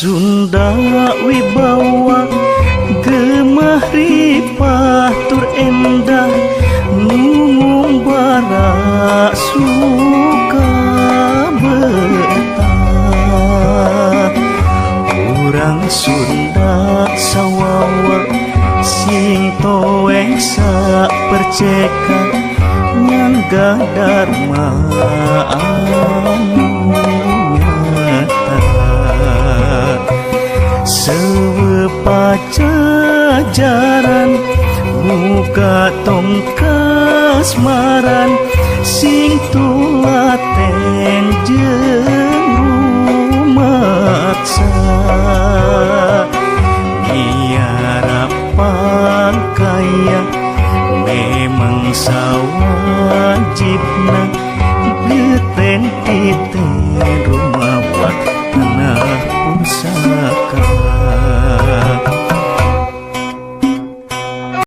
Sunda wibawa gemah ripah tur endah ngumbara suka betah. Urang Sunda sawawa sing toeng sa percekan nyangga dharma anu nyata. Sewe pajajaran muka tongkas maran sing tulaten jeung rumaksa. Biara pangkaya memang sawajibna geten kita